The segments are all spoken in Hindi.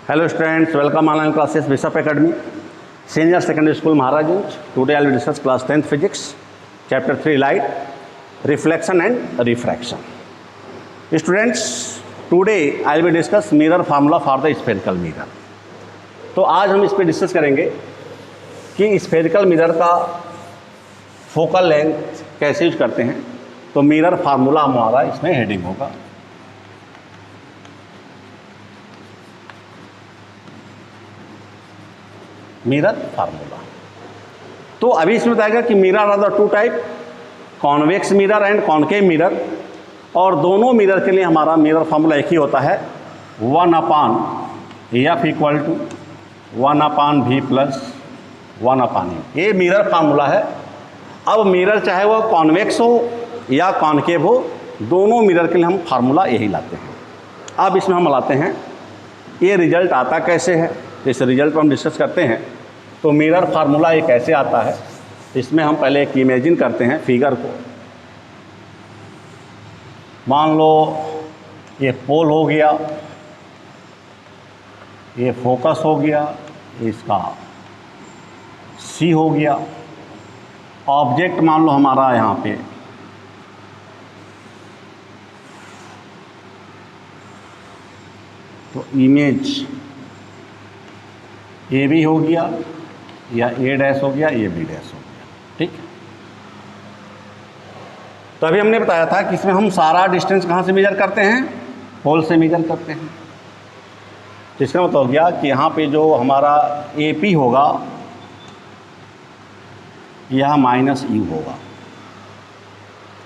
Hello students, welcome online classes Bishop Academy, Senior Secondary School Maharajganj. Today I will discuss class 10th physics, chapter 3 light, reflection and refraction. Students, today I will discuss mirror formula for the spherical mirror. तो आज हम इस पर डिस्कस करेंगे कि स्फेरिकल मिरर का फोकल लेंथ कैसे यूज करते हैं। तो मिरर फार्मूला हमारा इसमें हेडिंग होगा। Mirror formula. तो अभी इसमें बताएगा कि mirror are the two type, convex mirror and concave mirror, और दोनों मिरर के लिए हमारा मिरर फार्मूला एक ही होता है, 1/f equal to 1/v plus 1/u। ये मिरर फार्मूला है। अब मिरर चाहे वो कॉन्वेक्स हो या कॉन्केव हो, दोनों मिरर के लिए हम फार्मूला यही लाते हैं। अब इसमें हम लाते हैं ये रिजल्ट आता कैसे है, इस रिजल्ट पर हम डिस्कस करते हैं। तो मिरर फार्मूला ये कैसे आता है, इसमें हम पहले एक इमेजिन करते हैं फिगर को। मान लो ये पोल हो गया, ये फोकस हो गया, इसका सी हो गया। ऑब्जेक्ट मान लो हमारा यहाँ पे तो इमेज ए बी हो गया या ए डैश हो गया, ए बी डैश हो गया। ठीक। तो अभी हमने बताया था कि इसमें हम सारा डिस्टेंस कहाँ से मेजर करते हैं, पोल से मेजर करते हैं। तो इसका मतलब हो गया कि यहाँ पे जो हमारा ए पी होगा यह माइनस यू होगा,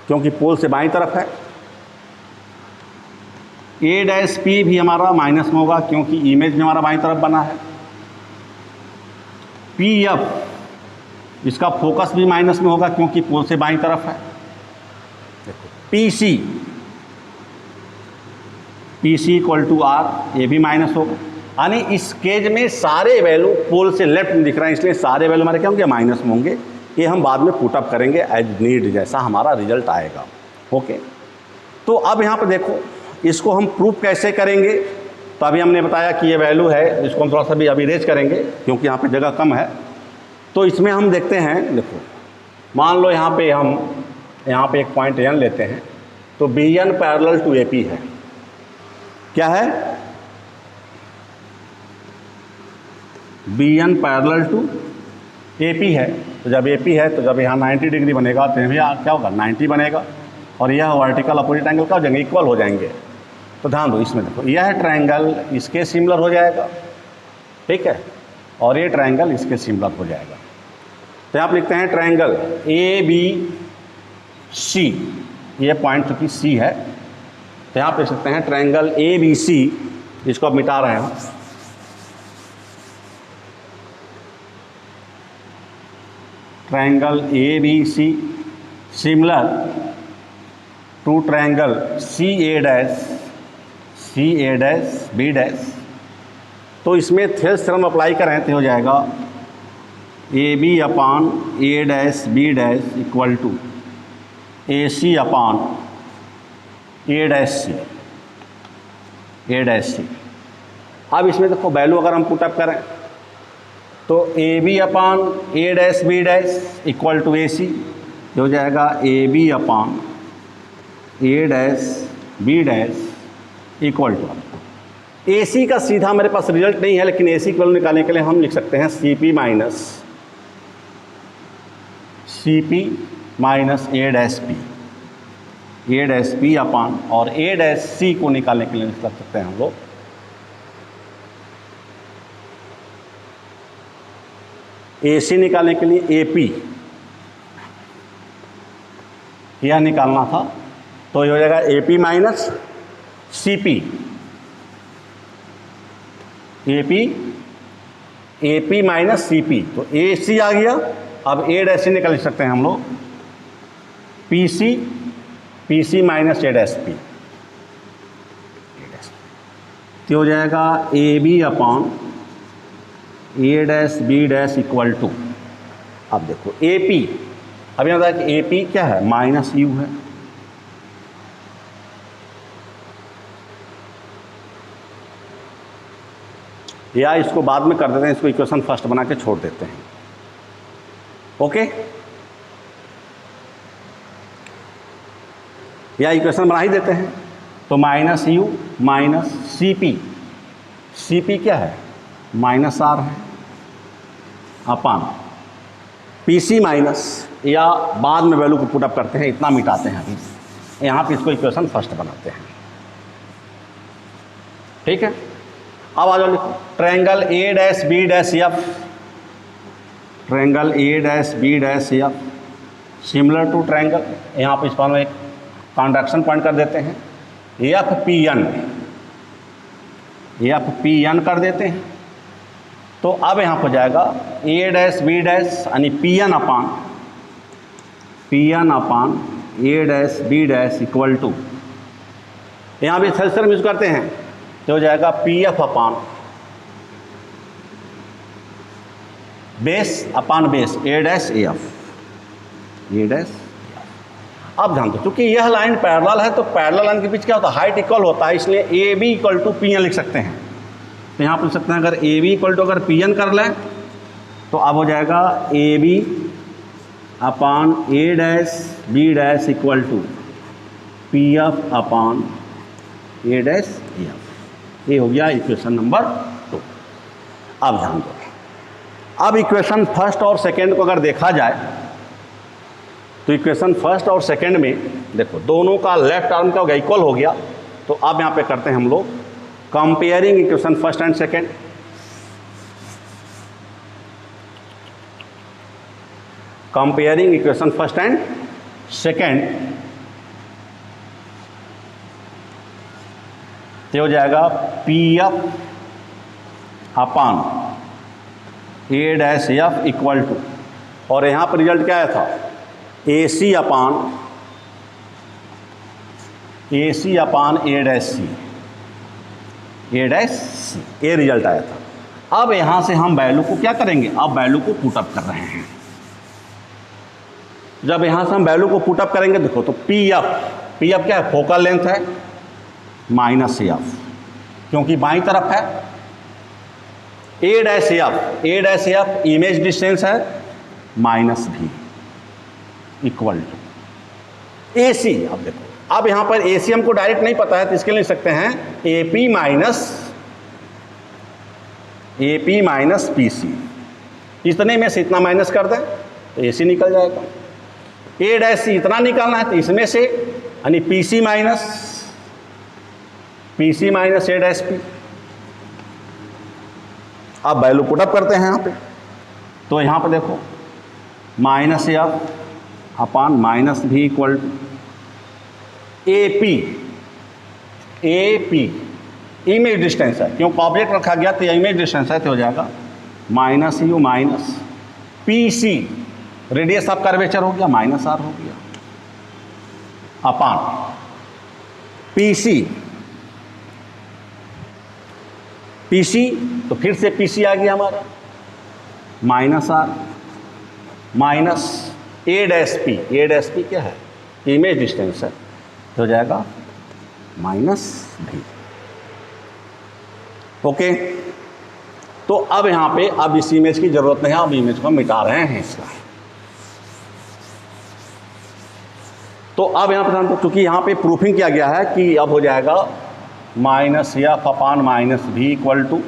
क्योंकि पोल से बाईं तरफ है। ए डैश पी भी हमारा माइनस में होगा, क्योंकि इमेज में हमारा बाईं तरफ बना है। पी एफ इसका फोकस भी माइनस में होगा, क्योंकि पोल से बाईं तरफ है। P C equal to R, ये भी माइनस होगा। यानी इस केज में सारे वैल्यू पोल से लेफ्ट में दिख रहे हैं, इसलिए सारे वैल्यू हमारे क्या होंगे, माइनस में होंगे। ये हम बाद में पुटअप करेंगे एज नीड, जैसा हमारा रिजल्ट आएगा। ओके। तो अब यहाँ पर देखो, इसको हम प्रूफ कैसे करेंगे। तो अभी हमने बताया कि ये वैल्यू है, इसको हम थोड़ा सा भी अभी रेज करेंगे क्योंकि यहाँ पे जगह कम है। तो इसमें हम देखते हैं, देखो मान लो यहाँ पे हम एक पॉइंट एन लेते हैं। तो B N parallel to A P है। क्या है, B N parallel to A P है। तो जब ए पी है तो जब यहाँ 90 डिग्री बनेगा तो यहाँ क्या होगा, 90 बनेगा, और यह वर्टिकल अपोजिट एंगल का हो जाएंगे, इक्वल हो जाएंगे। तो ध्यान दो, इसमें देखो यह ट्रायंगल इसके सिमिलर हो जाएगा, ठीक है, और ये ट्रायंगल इसके सिमिलर हो जाएगा। तो यहाँ पर लिखते हैं ट्रायंगल ए बी सी, ये पॉइंट चूँकि सी है, तो यहाँ पे लिख सकते हैं ट्रायंगल ए बी सी। इसको अब मिटा रहे हैं, triangle A B C similar to triangle C A dash B dash. तो इसमें थेल्स थ्योरम अप्लाई करें तो हो जाएगा A B upon A dash B dash equal to A C upon A dash C. अब इसमें देखो वैल्यू अगर हम पुटअप करें तो A B upon A dash B dash equal to A C हो जाएगा A B upon A dash B dash equal to. A सी का सीधा मेरे पास रिजल्ट नहीं है, लेकिन ए सी की वैल्यू निकालने के लिए हम लिख सकते हैं C P minus A dash P अपान, और ए डैश सी को निकालने के लिए लिख सकते हैं हम लोग ए सी निकालने के लिए ए पी, यह निकालना था। तो ये हो जाएगा A P minus C P, A P minus C P. तो ए सी आ गया। अब ए डैश सी निकाल सकते हैं हम लोग P C minus A dash P, तो हो जाएगा A B upon A dash B dash equal to. अब देखो ए पी, अभी बताया कि ए पी क्या है, माइनस यू है। या इसको बाद में कर देते हैं, इसको इक्वेशन फर्स्ट बना के छोड़ देते हैं। ओके, या इक्वेशन बना ही देते हैं। तो minus u minus C P, C P क्या है माइनस आर है, अपान पी सी माइनस, या बाद में वैल्यू को पुटअप करते हैं, इतना मिटाते हैं अभी, यहाँ पे इसको इक्वेशन फर्स्ट बनाते हैं। ठीक है, अब आ जाओ लिखो triangle A dash B dash F, triangle A dash B dash F similar to triangle, यहाँ पे इस पर एक कॉन्ट्रैक्शन पॉइंट कर देते हैं F P N, F P N कर देते हैं। तो अब यहाँ पर जाएगा ए डैश बी डैश यानी P N upon A dash B dash equal to, यहाँ भी सेल्सियस यूज करते हैं तो हो जाएगा P F upon base upon base A dash A F, A dash. अब ध्यान दो, चूंकि यह लाइन पैरेलल है तो पैरेलल लाइन के बीच क्या होता है हाइट इक्वल होता है, इसलिए A B equal to P N लिख सकते हैं। तो यहाँ पूछ सकते हैं अगर ए बी इक्वल टू अगर पी एन कर लें तो अब हो जाएगा A B upon A dash B dash equal to P F upon A dash A F. ये हो गया इक्वेशन नंबर 2। अब ध्यान दो, अब इक्वेशन फर्स्ट और सेकेंड को अगर देखा जाए तो इक्वेशन फर्स्ट और सेकेंड में देखो दोनों का लेफ्ट आर्म का इक्वल हो गया। तो अब यहाँ पे करते हैं हम लोग comparing equation first and second. Comparing equation first and second, तो हो जाएगा P F upon A dash F equal to, और यहाँ पर रिजल्ट क्या आया था ए C upon A dash C, A dash सी, ये रिजल्ट आया था। अब यहाँ से हम वैल्यू को क्या करेंगे, अब वैल्यू को पुटअप कर रहे हैं। जब यहाँ से हम वैल्यू को पुटअप करेंगे देखो तो पी एफ क्या है फोकल लेंथ है माइनस एफ, क्योंकि बाईं तरफ है। ए डैश एफ इमेज डिस्टेंस है माइनस भी इक्वल टू ए सी। अब देखो, अब यहाँ पर ए सी हमको डायरेक्ट नहीं पता है तो इसके लिए लिख सकते हैं A P minus P C, इतने में से इतना माइनस कर दें तो ए सी निकल जाएगा। ए डैश सी इतना निकालना है तो इसमें से यानी P C minus A dash P. अब वैल्यू पुटअप करते हैं यहाँ पे, तो यहाँ पे देखो माइनस एफ अपान माइनस भी equal to A P image distance है, क्योंकि ऑब्जेक्ट रखा गया तो इमेज डिस्टेंस है तो हो जाएगा minus u minus P C, radius of curvature हो गया माइनस आर हो गया, अपान पी सी तो फिर से पी सी आ गया हमारा minus R minus A dash P क्या है इमेज डिस्टेंस है तो हो जाएगा माइनस भी। ओके, तो अब यहाँ पे अब इस इमेज की जरूरत नहीं है, अब इमेज को मिटा रहे हैं इसका। तो अब यहाँ पर चूंकि यहाँ पे प्रूफिंग किया गया है कि अब हो जाएगा माइनस एफ अपान माइनस भी इक्वल टू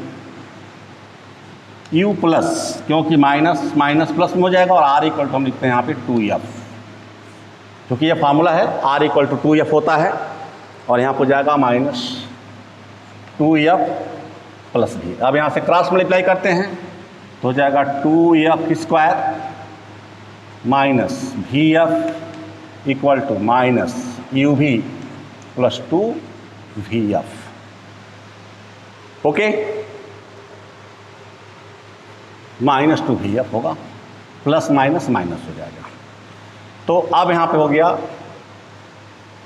यू प्लस, क्योंकि माइनस माइनस प्लस में हो जाएगा, और आर इक्वल टू हम लिखते हैं यहाँ पे 2f, क्योंकि ये फार्मूला है आर इक्वल टू 2f होता है, और यहाँ पर हो जाएगा माइनस 2f प्लस भी। अब यहाँ से क्रॉस मल्टीप्लाई करते हैं तो हो जाएगा 2f square minus V F equal to minus you V plus 2vf। Okay, minus 2vf होगा, प्लस माइनस माइनस हो जाएगा। तो अब यहाँ पे हो गया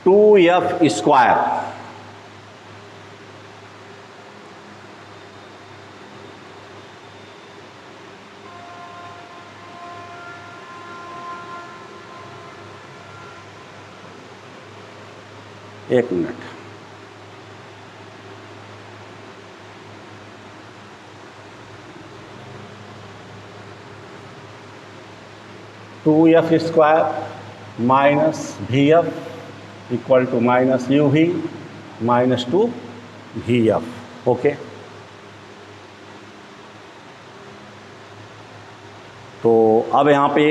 2f स्क्वायर एक minute, 2f² minus VF equal to minus UV minus 2VF। Okay, तो अब यहाँ पे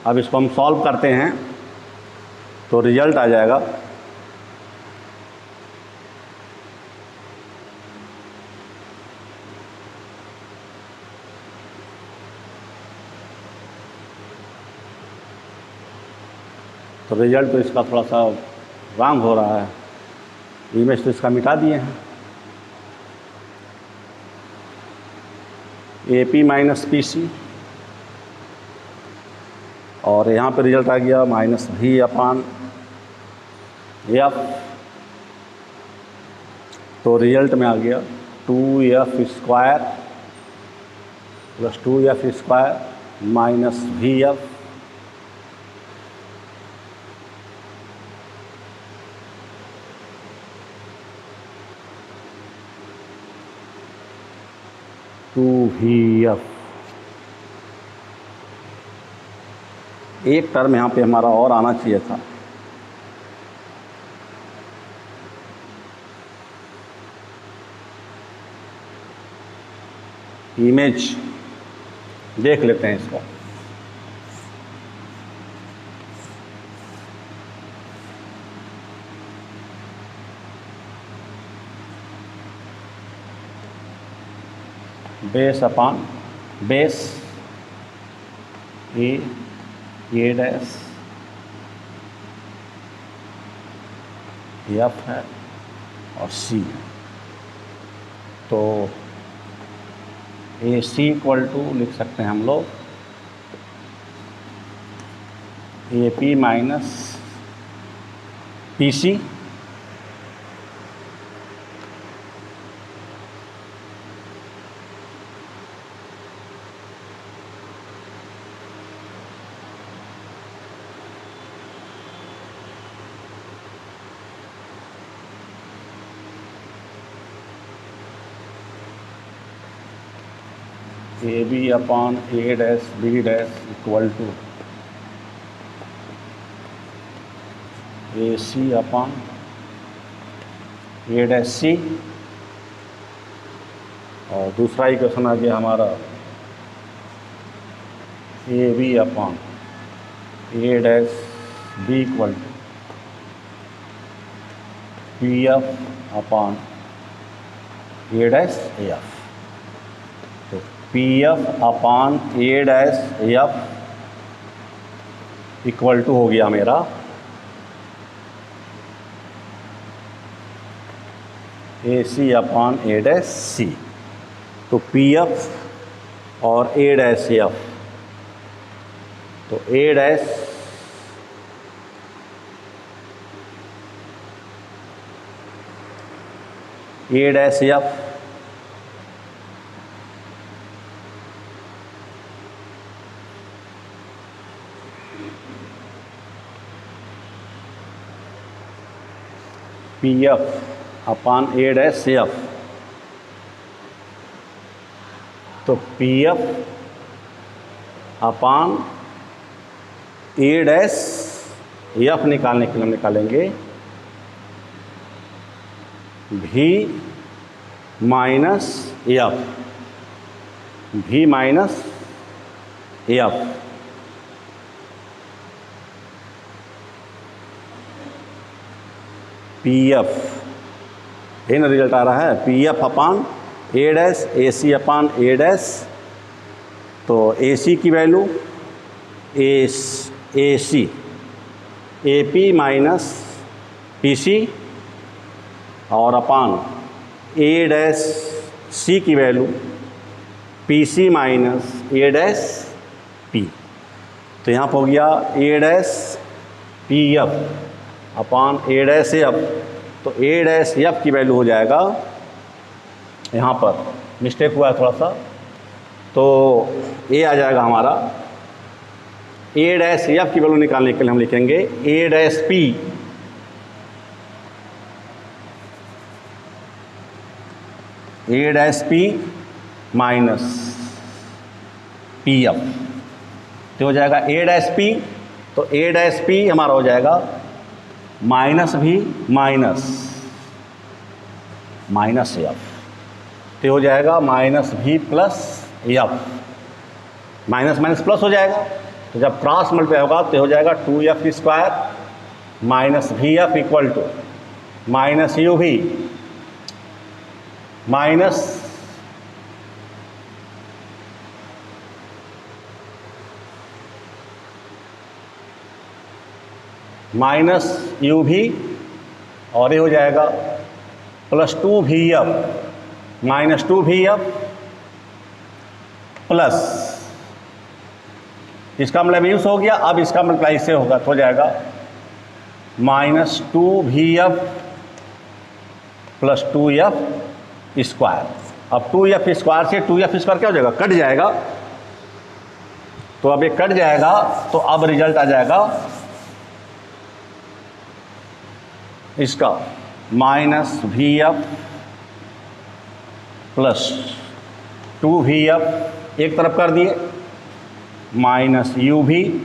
अब इसको हम सॉल्व करते हैं तो रिजल्ट आ जाएगा तो रिजल्ट तो इसका थोड़ा सा रॉन्ग हो रहा है, इमेज तो इसका मिटा दिए हैं। AP माइनस PC और यहाँ पे रिजल्ट आ गया माइनस V/F। तो रिजल्ट में आ गया 2f² plus 2f² minus VF VF। एक टर्म यहाँ पे हमारा और आना चाहिए था, इमेज देख लेते हैं इसको। Base upon base A dash F है और C, तो AC इक्वल टू लिख सकते हैं हम लोग AP minus PC AB upon A dash B dash equal to AC upon A dash C, और दूसरा इक्वेशन आ गया हमारा AB upon A dash B equal to PF upon A dash AF। तो PF upon A dash AF equal to हो गया मेरा AC upon A dash C। तो PF और A डैश AF, तो A dash AF PF upon A dash AF, तो PF upon A dash AF निकालने के लिए हम निकालेंगे V minus AF, V minus AF, PF, ये ना रिजल्ट आ रहा है PF upon A dash AC upon A dash, तो AC की value AC AP minus PC और अपॉन A डैश C की value PC minus A dash P। तो यहाँ पर हो गया A dash PF upon A dash F, तो A डैश F की वैल्यू हो जाएगा, यहाँ पर मिस्टेक हुआ है थोड़ा सा, तो A आ जाएगा हमारा A डैश F की वैल्यू निकालने के लिए हम लिखेंगे A dash P A dash P minus PF, तो हो जाएगा a डैश p, तो a डैश p हमारा हो जाएगा माइनस v माइनस एफ, तो हो जाएगा minus v plus F, minus minus plus हो जाएगा, तो जब क्रॉस मल्टीप्लाई होगा तो हो जाएगा 2f² minus V F equal to minus you भी माइनस यू भी, और ये हो जाएगा plus 2v(f) minus 2v(f) plus, इसका मतलब यूज हो गया, अब इसका मतलब इससे होगा तो हो जाएगा माइनस 2v(f) प्लस 2f²। अब 2f² से 2f² क्या हो जाएगा, कट जाएगा, तो अब ये कट जाएगा, तो अब रिजल्ट आ जाएगा इसका माइनस v(f) प्लस 2v(f) एक तरफ कर दिए, माइनस यू भी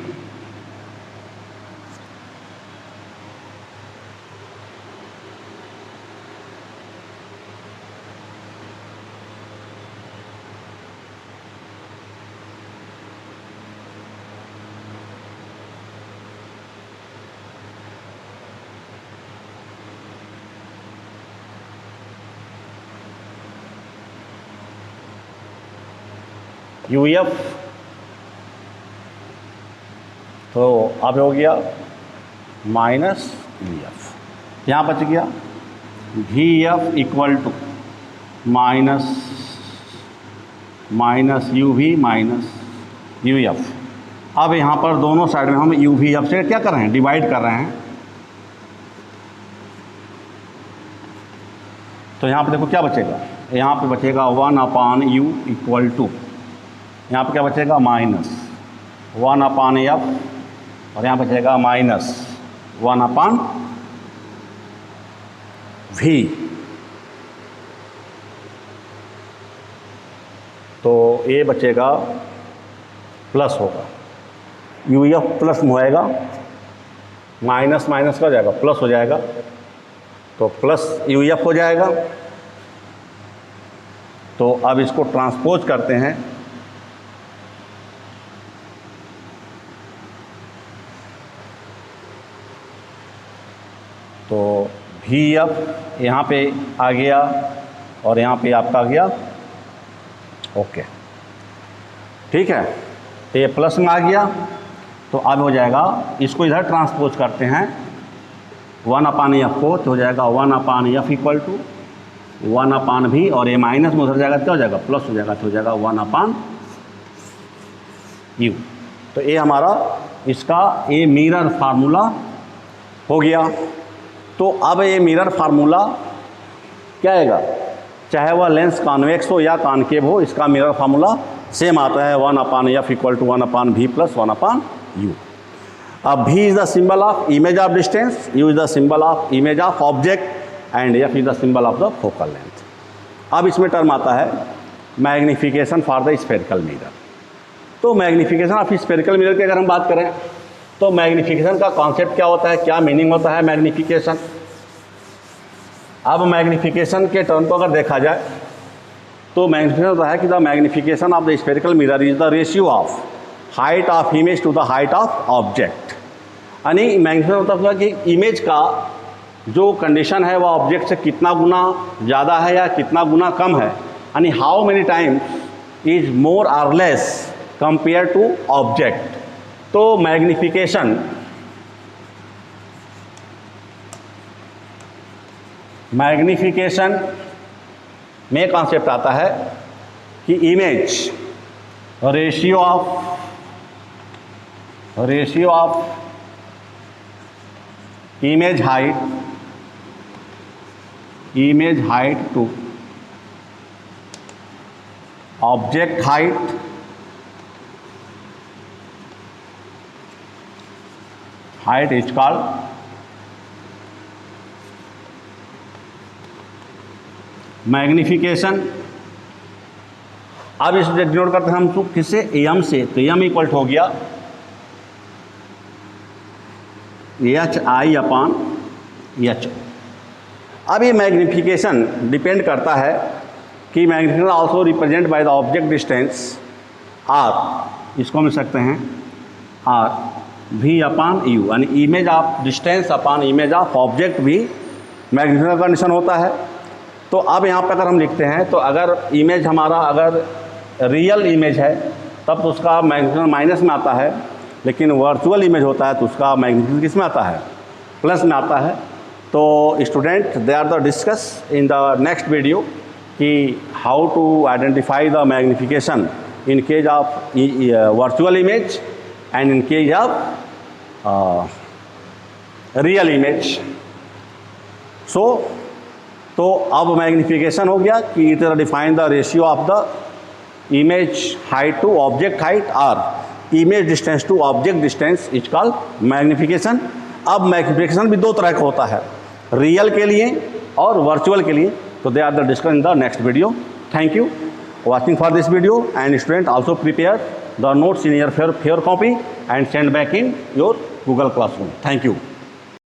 यूएफ, तो अब हो गया माइनस यूएफ, यहाँ बच गया वी(f) इक्वल टू माइनस यू भी माइनस यूएफ। अब यहाँ पर दोनों साइड में हम यूवीएफ से क्या कर रहे हैं, डिवाइड कर रहे हैं, तो यहाँ पे देखो क्या बचेगा, यहाँ पे बचेगा 1/u इक्वल टू, यहाँ पे क्या बचेगा माइनस 1/f, और यहाँ बचेगा माइनस 1/v। तो ये बचेगा प्लस होगा, यूएफ प्लस में होएगा, माइनस माइनस का हो जाएगा प्लस हो जाएगा, तो प्लस यूएफ हो जाएगा। तो अब इसको ट्रांसपोज करते हैं, तो v(f) यहाँ पे आ गया और यहाँ पे आपका आ गया, ओके ठीक है, तो ये प्लस में आ गया, तो अब हो जाएगा, इसको इधर ट्रांसपोज करते हैं 1/f को, तो हो जाएगा 1/f इक्वल टू 1/v, और ये माइनस में उधर जाएगा क्या हो जाएगा, प्लस हो जाएगा, तो हो जाएगा 1/u। तो ये हमारा इसका ये मिरर फार्मूला हो गया। तो अब ये मिरर फार्मूला क्या आएगा, चाहे वह लेंस कॉन्वेक्स हो या कॉनकेव हो, इसका मिरर फार्मूला सेम आता है 1/f equal to 1/v plus 1/u। अब v is the symbol of image of distance, u is the symbol of image of object, and f is the symbol of the focal length. अब इसमें टर्म आता है magnification for the spherical mirror. तो मैग्निफिकेशन ऑफ स्फेरिकल मिरर की अगर हम बात करें, तो मैग्निफिकेशन का कॉन्सेप्ट क्या होता है, क्या मीनिंग होता है मैग्निफिकेशन। अब मैग्निफिकेशन के टर्म को अगर देखा जाए, तो मैग्निफिकेशन होता है कि the magnification of the spherical mirror is the ratio of height of image to the height of object. यानी मैग्निफिकेशन होता है कि इमेज का जो कंडीशन है वह ऑब्जेक्ट से कितना गुना ज़्यादा है या कितना गुना कम है, यानी how many times is more और लेस कंपेयर टू ऑब्जेक्ट। तो मैग्निफिकेशन में कॉन्सेप्ट आता है कि image ratio of image height to object height is called magnification. अब इसे डिनोट करते हैं हम किससे, एम से, तो एम इक्वल हो गया एच आई अपॉन एच। अब ये मैग्नीफिकेशन डिपेंड करता है कि magnification also represent by the object distance are, इसको हम लिख सकते हैं आर वी अपॉन यू, यानी image of distance upon image of object भी मैग्नीफिकेशन का कंडीशन होता है। तो अब यहाँ पर अगर हम लिखते हैं तो अगर इमेज हमारा अगर रियल इमेज है तब तो उसका मैग्नीफिकेशन माइनस में आता है, लेकिन वर्चुअल इमेज होता है तो उसका मैग्नीफिकेशन किस में आता है, प्लस में आता है। तो student they are the discuss in the next video कि how to identify the magnification in case of virtual image and in case of real image. तो अब मैग्नीफिकेशन हो गया कि it is define the ratio of the image height to object height और image distance to object distance is called magnification. अब मैग्नीफिकेशन भी दो तरह का होता है, रियल के लिए और वर्चुअल के लिए। तो they are the discuss in the next video. Thank you watching for this video, and student also prepare the notes in your fair copy and send back in your Google Classroom. Thank you.